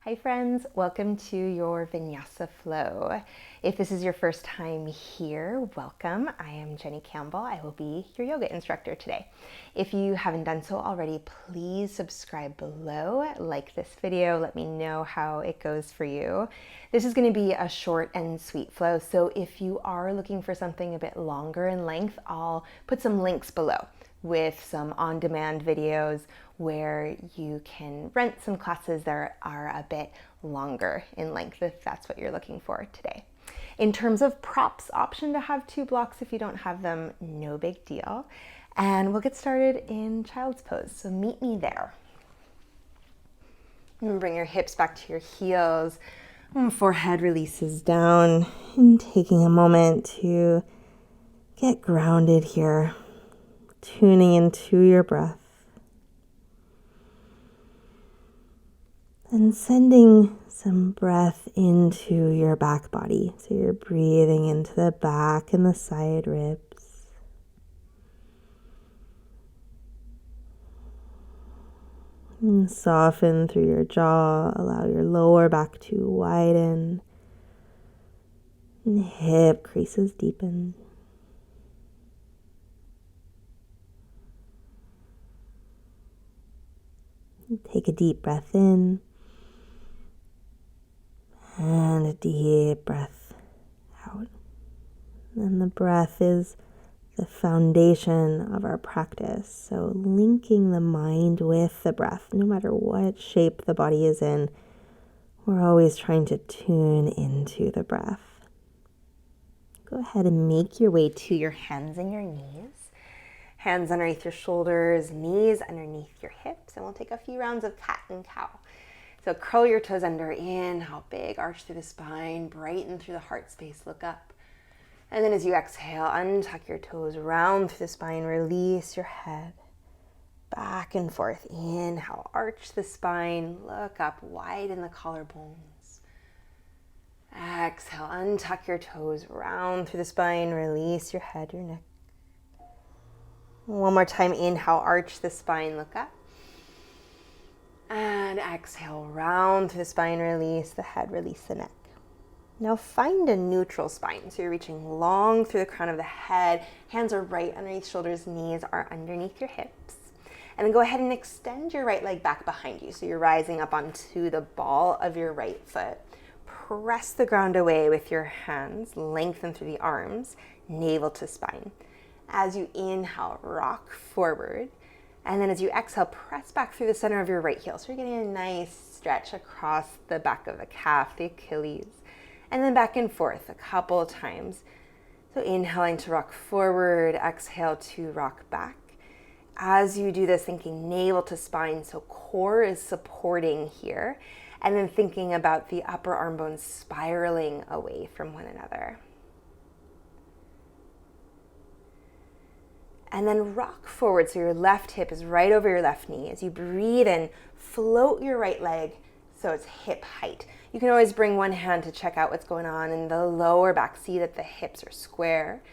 Hi friends, welcome to your Vinyasa flow. If this is your first time here, welcome. I am Jenny Campbell. I will be your yoga instructor today. If you haven't done so already, please subscribe below, like this video, let me know how it goes for you. This is going to be a short and sweet flow, so if you are looking for something a bit longer in length, I'll put some links below with some on-demand videos where you can rent some classes that are a bit longer in length if that's what you're looking for today. In terms of props, option to have 2 blocks. If you don't have them, no big deal. And we'll get started in child's pose. So meet me there. And bring your hips back to your heels. Forehead releases down. And taking a moment to get grounded here. Tuning into your breath. And sending some breath into your back body. So you're breathing into the back and the side ribs. And soften through your jaw. Allow your lower back to widen. And hip creases deepen. Take a deep breath in. And a deep breath out. And the breath is the foundation of our practice. So linking the mind with the breath, no matter what shape the body is in, we're always trying to tune into the breath. Go ahead and make your way to your hands and your knees. Hands underneath your shoulders, knees underneath your hips, and we'll take a few rounds of cat and cow. So curl your toes under, inhale, big arch through the spine, brighten through the heart space, look up. And then as you exhale, untuck your toes, round through the spine, release your head. Back and forth, inhale, arch the spine, look up, widen the collarbones. Exhale, untuck your toes, round through the spine, release your head, your neck. One more time, inhale, arch the spine, look up. And exhale, round through the spine, release the head, release the neck. Now find a neutral spine. So you're reaching long through the crown of the head. Hands are right underneath shoulders, knees are underneath your hips. And then go ahead and extend your right leg back behind you. So you're rising up onto the ball of your right foot. Press the ground away with your hands, lengthen through the arms, navel to spine. As you inhale, rock forward. And then as you exhale, press back through the center of your right heel. So you're getting a nice stretch across the back of the calf, the Achilles. And then back and forth a couple of times. So inhaling to rock forward, exhale to rock back. As you do this, thinking navel to spine, so core is supporting here. And then thinking about the upper arm bones spiraling away from one another. And then rock forward, so your left hip is right over your left knee. As you breathe in, float your right leg so it's hip height. You can always bring one hand to check out what's going on in the lower back. See that the hips are square.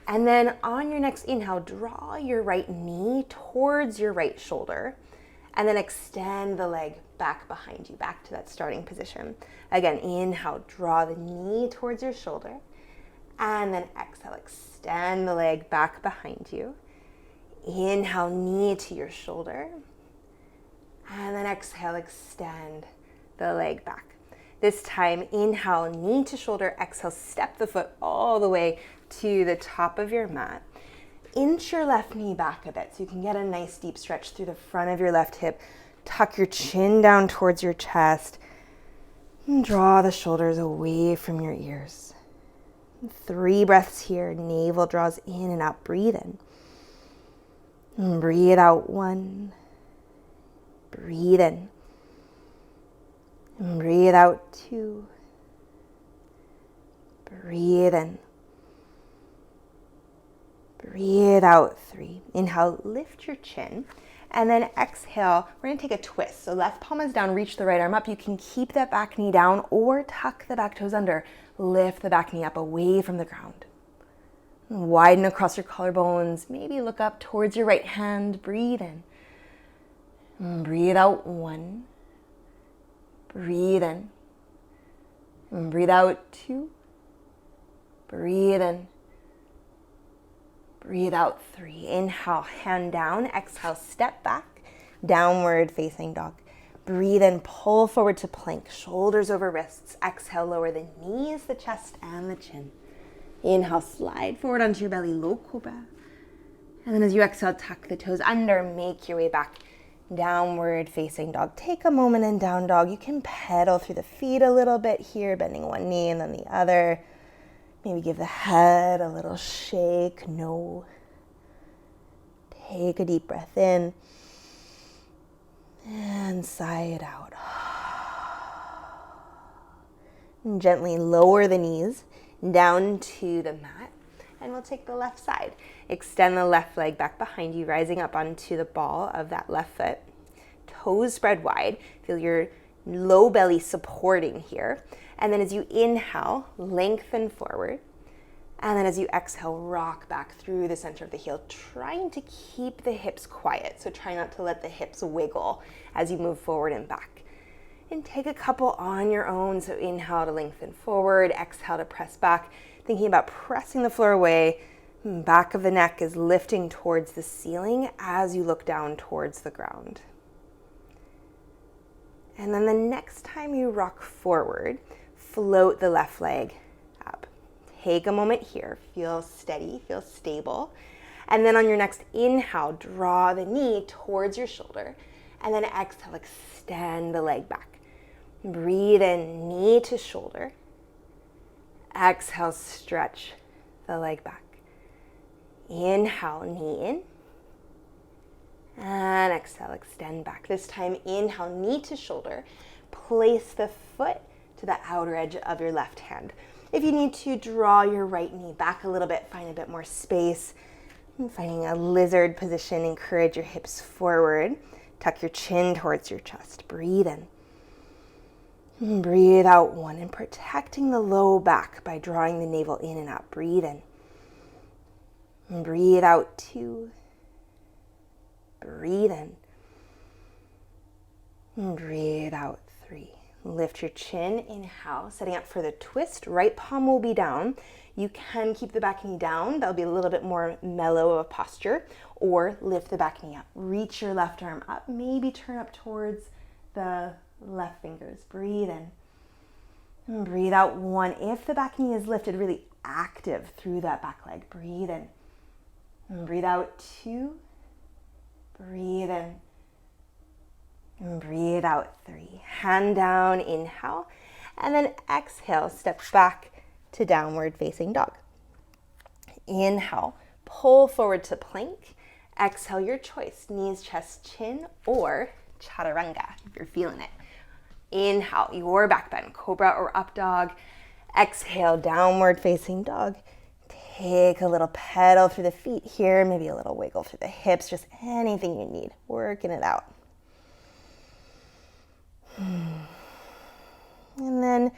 And then on your next inhale, draw your right knee towards your right shoulder. And then extend the leg back behind you, back to that starting position. Again, inhale, draw the knee towards your shoulder. And then exhale, extend the leg back behind you. Inhale, knee to your shoulder. And then exhale, extend the leg back. This time, inhale, knee to shoulder. Exhale, step the foot all the way to the top of your mat. Inch your left knee back a bit so you can get a nice deep stretch through the front of your left hip. Tuck your chin down towards your chest. And draw the shoulders away from your ears. 3 breaths here. Navel draws in and out. Breathe in. And breathe out. 1. Breathe in. And breathe out. 2. Breathe in. Breathe out. 3. Inhale, lift your chin. And then exhale, we're gonna take a twist. So left palm is down, reach the right arm up. You can keep that back knee down or tuck the back toes under. Lift the back knee up away from the ground. Widen across your collarbones. Maybe look up towards your right hand. Breathe in. And breathe out. 1. Breathe in. And breathe out, 2. Breathe in. Breathe out, 3. Inhale, hand down. Exhale, step back. Downward facing dog. Breathe in, pull forward to plank. Shoulders over wrists. Exhale, lower the knees, the chest, and the chin. Inhale, slide forward onto your belly, low cobra. And then as you exhale, tuck the toes under, make your way back. Downward facing dog. Take a moment in down dog. You can pedal through the feet a little bit here, bending one knee and then the other. Maybe give the head a little shake. No. Take a deep breath in and sigh it out. And gently lower the knees down to the mat. And we'll take the left side. Extend the left leg back behind you, rising up onto the ball of that left foot. Toes spread wide. Feel your low belly supporting here. And then as you inhale, lengthen forward. And then as you exhale, rock back through the center of the heel, trying to keep the hips quiet. So try not to let the hips wiggle as you move forward and back. And take a couple on your own. So inhale to lengthen forward, exhale to press back. Thinking about pressing the floor away. Back of the neck is lifting towards the ceiling as you look down towards the ground. And then the next time you rock forward, float the left leg up. Take a moment here. Feel steady, feel stable. And then on your next inhale, draw the knee towards your shoulder. And then exhale, extend the leg back. Breathe in, knee to shoulder. Exhale, stretch the leg back. Inhale, knee in. And exhale, extend back. This time, inhale, knee to shoulder. Place the foot to the outer edge of your left hand. If you need to, draw your right knee back a little bit, find a bit more space. And finding a lizard position, encourage your hips forward. Tuck your chin towards your chest. Breathe in. And breathe out, 1. And protecting the low back by drawing the navel in and out. Breathe in. And breathe out, 2. Breathe in. And breathe out, 3. Lift your chin, inhale, setting up for the twist. Right palm will be down. You can keep the back knee down. That'll be a little bit more mellow of a posture. Or lift the back knee up. Reach your left arm up. Maybe turn up towards the left fingers. Breathe in. And breathe out, 1. If the back knee is lifted, really active through that back leg. Breathe in. And breathe out, 2. Breathe in. And breathe out, 3. Hand down, inhale. And then exhale, step back to downward facing dog. Inhale, pull forward to plank. Exhale, your choice. Knees, chest, chin, or chaturanga if you're feeling it. Inhale, your back bend, cobra or up dog. Exhale, downward facing dog. Take a little pedal through the feet here, maybe a little wiggle through the hips, just anything you need, working it out. And then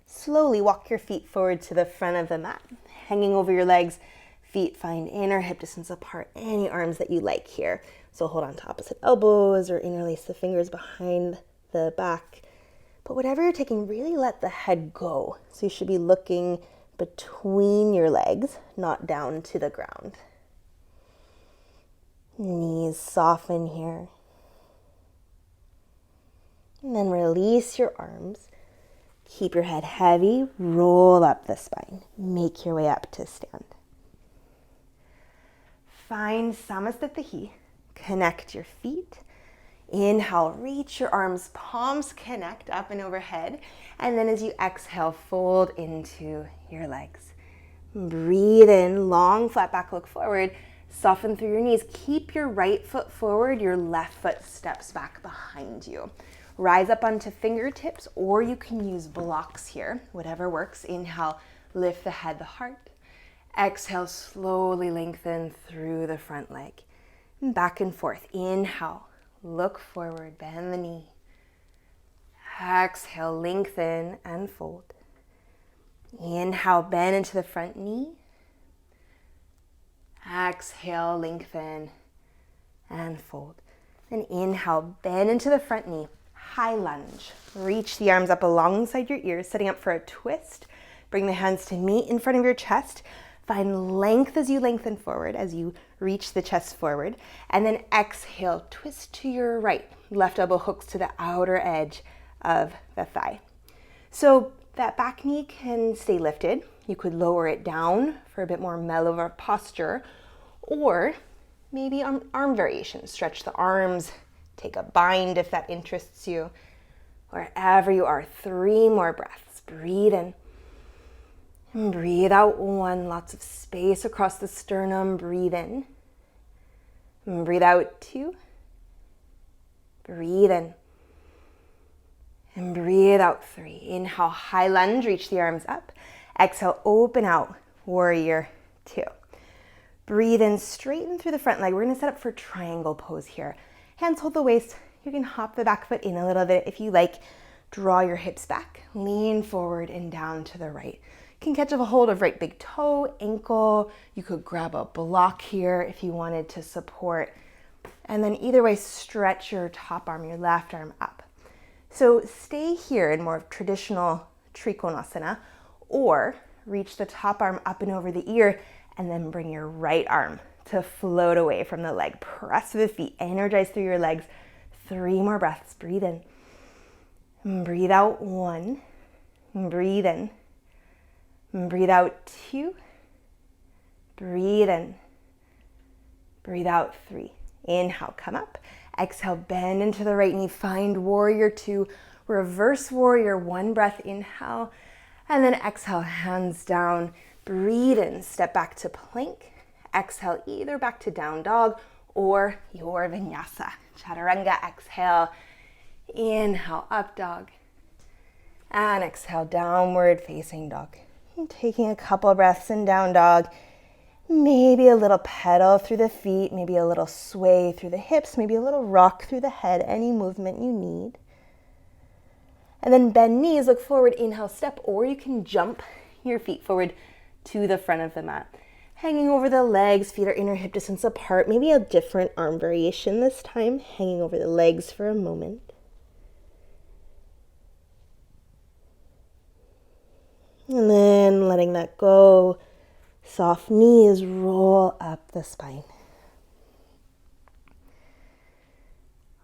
slowly walk your feet forward to the front of the mat, hanging over your legs. Feet find inner hip distance apart, any arms that you like here. So hold on to opposite elbows or interlace the fingers behind the back. But whatever you're taking, really let the head go. So you should be looking between your legs, not down to the ground. Knees soften here. And then release your arms. Keep your head heavy, roll up the spine. Make your way up to stand. Find Samasthiti. Connect your feet. Inhale, reach your arms, palms connect up and overhead. And then as you exhale, fold into your legs. Breathe in, long flat back, look forward. Soften through your knees. Keep your right foot forward, your left foot steps back behind you. Rise up onto fingertips, or you can use blocks here, whatever works. Inhale, lift the head, the heart. Exhale, slowly lengthen through the front leg. Back and forth. Inhale, look forward, bend the knee. Exhale, lengthen and fold. Inhale, bend into the front knee. Exhale, lengthen and fold. Then inhale, bend into the front knee. high lunge. Reach the arms up alongside your ears, setting up for a twist. Bring the hands to meet in front of your chest. Find length as you lengthen forward, as you reach the chest forward. And then exhale, twist to your right. Left elbow hooks to the outer edge of the thigh. So that back knee can stay lifted. You could lower it down for a bit more mellower posture, or maybe arm variation. Stretch the arms, take a bind if that interests you. Wherever you are, 3 more breaths. Breathe in. And breathe out 1, lots of space across the sternum. Breathe in. And breathe out 2. Breathe in. And breathe out 3. Inhale, high lunge, reach the arms up. Exhale, open out, warrior 2. Breathe in, straighten through the front leg. We're gonna set up for triangle pose here. Hands hold the waist. You can hop the back foot in a little bit if you like. Draw your hips back, lean forward and down to the right. You can catch a hold of right big toe, ankle. You could grab a block here if you wanted to support. And then either way, stretch your top arm, your left arm up. So stay here in more traditional Trikonasana, or reach the top arm up and over the ear, and then bring your right arm to float away from the leg. Press through the feet, energize through your legs. 3 more breaths. Breathe in. And breathe out 1. And breathe in. And breathe out 2. Breathe in. Breathe out 3. Inhale, come up. Exhale, bend into the right knee. Find warrior 2. Reverse warrior. 1 breath, inhale. And then exhale, hands down. Breathe in, step back to plank. Exhale, either back to down dog or your vinyasa. Chaturanga, exhale. Inhale, up dog. And exhale, downward facing dog. And taking a couple breaths in down dog. Maybe a little pedal through the feet, maybe a little sway through the hips, maybe a little rock through the head, any movement you need. And then bend knees, look forward, inhale, step, or you can jump your feet forward to the front of the mat. Hanging over the legs, feet are inner hip distance apart, maybe a different arm variation this time, hanging over the legs for a moment. And then letting that go, soft knees, roll up the spine.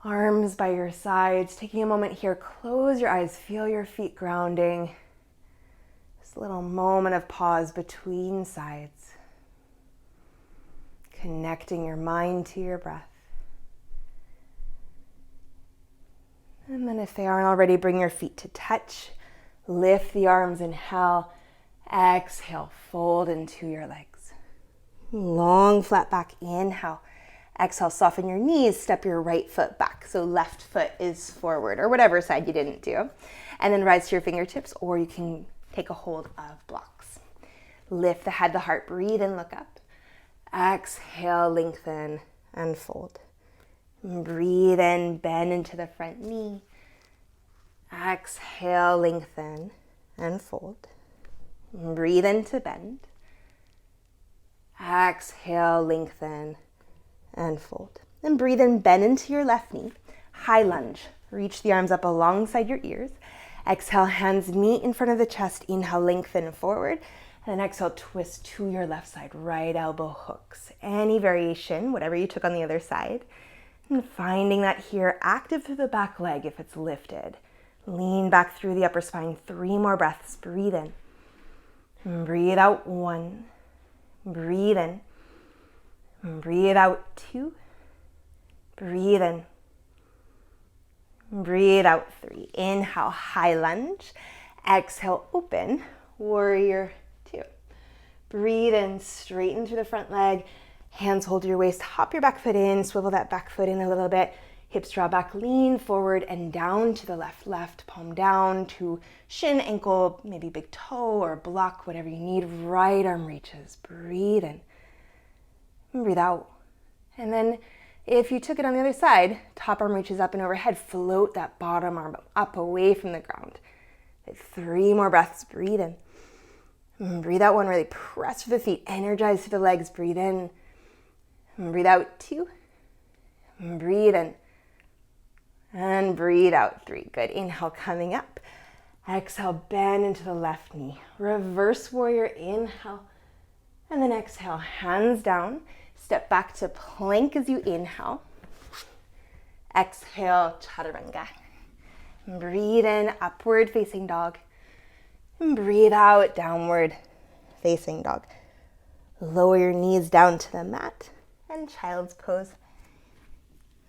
Arms by your sides, taking a moment here, close your eyes, feel your feet grounding. Just a little moment of pause between sides. Connecting your mind to your breath. And then if they aren't already, bring your feet to touch. Lift the arms, inhale. Exhale, fold into your legs. Long flat back, inhale. Exhale, soften your knees, step your right foot back. So left foot is forward, or whatever side you didn't do. And then rise to your fingertips, or you can take a hold of blocks. Lift the head, the heart, breathe and look up. Exhale, lengthen and fold. Breathe in, bend into the front knee. Exhale, lengthen and fold. Breathe into bend. Exhale, lengthen and fold. Then breathe in, bend into your left knee. High lunge. Reach the arms up alongside your ears. Exhale, hands meet in front of the chest. Inhale, lengthen forward. And then exhale, twist to your left side. Right elbow hooks. Any variation, whatever you took on the other side. And finding that here, active through the back leg if it's lifted. Lean back through the upper spine. 3 more breaths. Breathe in. And breathe out 1. Breathe in. And breathe out 2. Breathe in. And breathe out 3. Inhale, high lunge. Exhale, open. Warrior 2. Breathe in, straighten through the front leg. Hands hold your waist. Hop your back foot in. Swivel that back foot in a little bit. Hips draw back, lean forward and down to the left. Left palm down to shin, ankle, maybe big toe or block, whatever you need. Right arm reaches. Breathe in. And breathe out. And then if you took it on the other side, top arm reaches up and overhead. Float that bottom arm up away from the ground. 3 more breaths. Breathe in. And breathe out 1. Really press through the feet. Energize through the legs. Breathe in. And breathe out 2. And breathe in. And breathe out, 3. Good. Inhale, coming up. Exhale, bend into the left knee. Reverse warrior, inhale. And then exhale, hands down. Step back to plank as you inhale. Exhale, chaturanga. Breathe in, upward facing dog. And breathe out, downward facing dog. Lower your knees down to the mat and child's pose.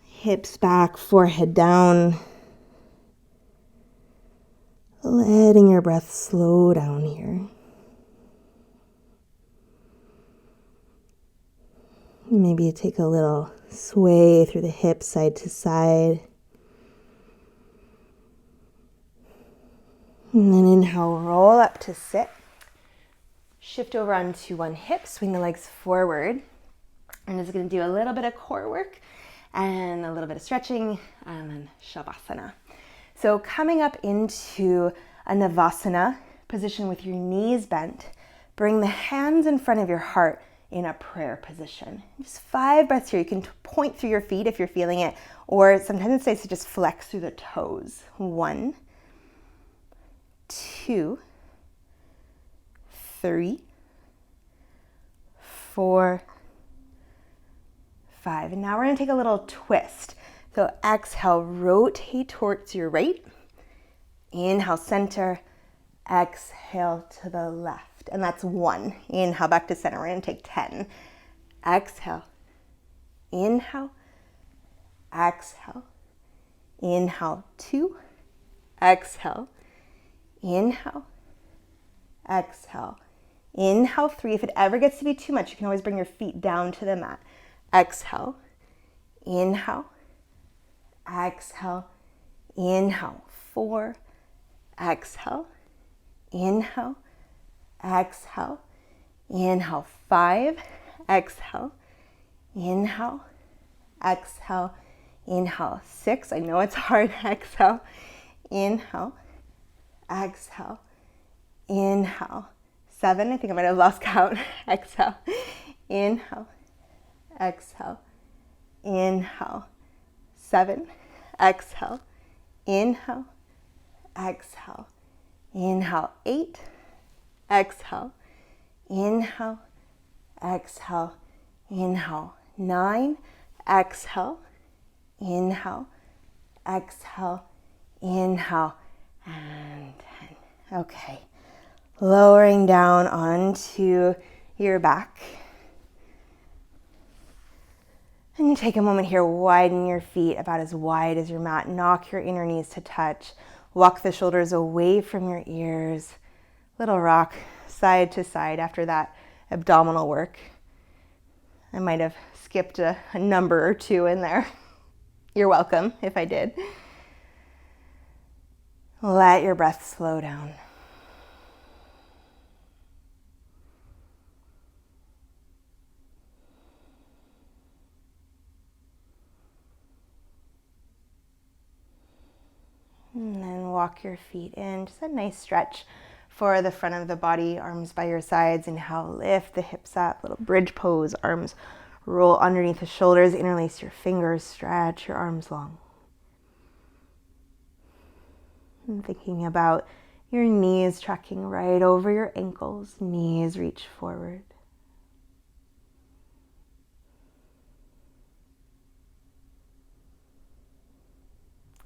Hips back, forehead down. Letting your breath slow down here. Maybe you take a little sway through the hips side to side. And then inhale, roll up to sit. Shift over onto one hip, swing the legs forward. I'm just going to do a little bit of core work and a little bit of stretching, and then Shavasana. So coming up into a Navasana position with your knees bent, bring the hands in front of your heart in a prayer position. Just 5 breaths here. You can point through your feet if you're feeling it, or sometimes it's nice to just flex through the toes. 1, 2, 3, 4, 5. And now we're going to take a little twist. So exhale, rotate towards your right. Inhale, center. Exhale to the left. And that's 1. Inhale, back to center. We're going to take 10. Exhale. Inhale. Exhale. Inhale, 2. Exhale. Inhale. Exhale. Inhale, 3. If it ever gets to be too much, you can always bring your feet down to the mat. Exhale. Inhale. Exhale. Inhale, 4. Exhale. Inhale. Exhale. Inhale, 5. Exhale. Inhale. Exhale. Inhale, 6. I know it's hard. Exhale. Inhale. Exhale. Inhale. 7. I think I might have lost count. Exhale. Inhale. Exhale. Inhale. 7. Exhale. Inhale. Exhale. Inhale, 8. Exhale. Inhale. Exhale. Inhale, 9. Exhale. Inhale. Exhale. Inhale. And 10. Okay. Lowering down onto your back. And you take a moment here, widen your feet about as wide as your mat. Knock your inner knees to touch. Walk the shoulders away from your ears. Little rock side to side after that abdominal work. I might have skipped a number or 2 in there. You're welcome if I did. Let your breath slow down. And then walk your feet in. Just a nice stretch for the front of the body, arms by your sides. Inhale, lift the hips up, little bridge pose. Arms roll underneath the shoulders, interlace your fingers, stretch your arms long. And thinking about your knees tracking right over your ankles, knees reach forward.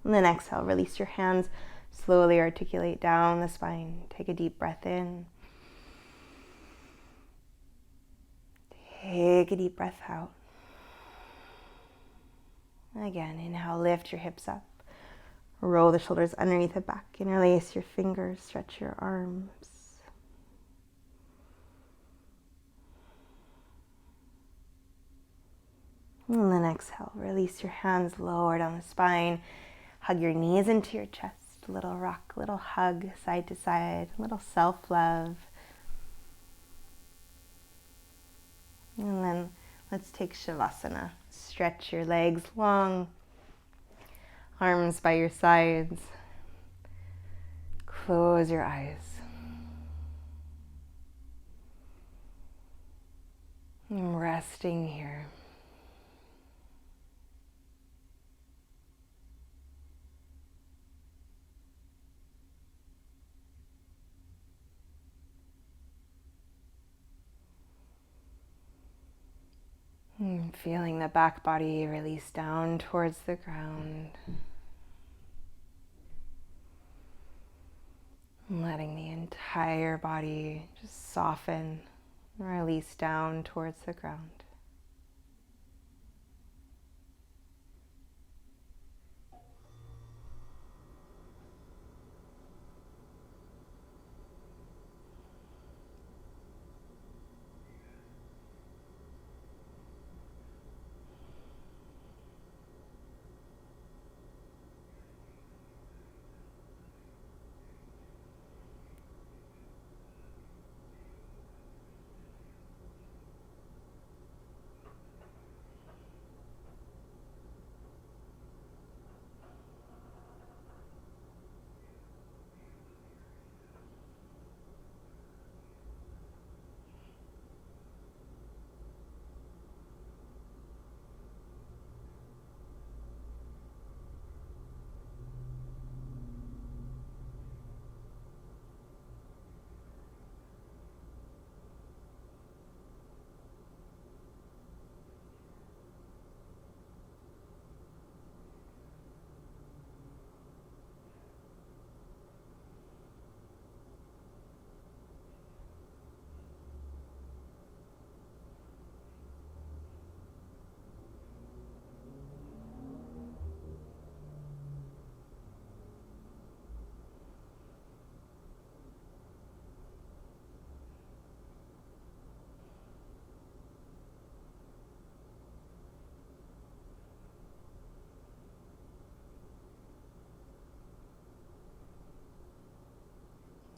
And then exhale, release your hands, slowly articulate down the spine. Take a deep breath in. Take a deep breath out. Again, inhale, lift your hips up. Roll the shoulders underneath the back. Interlace your fingers, stretch your arms. And then exhale, release your hands, lower down the spine. Hug your knees into your chest. Little rock, little hug, side to side, little self-love. And then let's take Shavasana. Stretch your legs long, arms by your sides. Close your eyes. And resting here. And feeling the back body release down towards the ground. And letting the entire body just soften, release down towards the ground.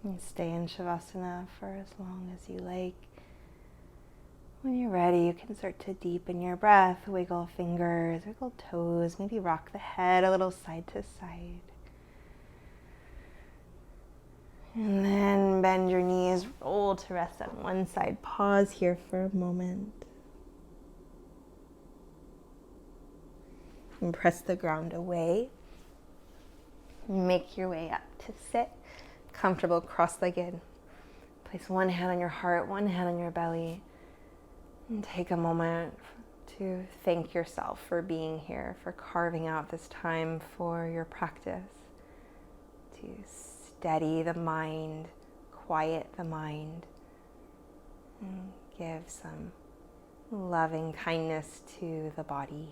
And stay in Shavasana for as long as you like. When you're ready, you can start to deepen your breath, wiggle fingers, wiggle toes, maybe rock the head a little side to side. And then bend your knees, roll to rest on one side. Pause here for a moment. And press the ground away. Make your way up to sit. Comfortable, cross-legged. Place one hand on your heart, one hand on your belly. And take a moment to thank yourself for being here, for carving out this time for your practice. To steady the mind, quiet the mind, and give some loving kindness to the body.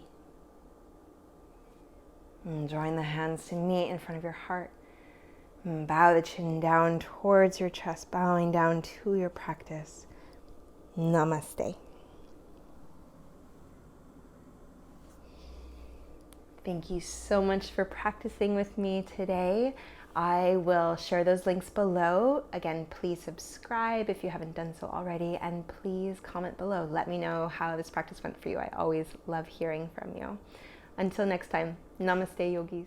And join the hands to meet in front of your heart. And bow the chin down towards your chest, bowing down to your practice. Namaste. Thank you so much for practicing with me today. I will share those links below. Again, please subscribe if you haven't done so already, and please comment below. Let me know how this practice went for you. I always love hearing from you. Until next time, Namaste, yogis.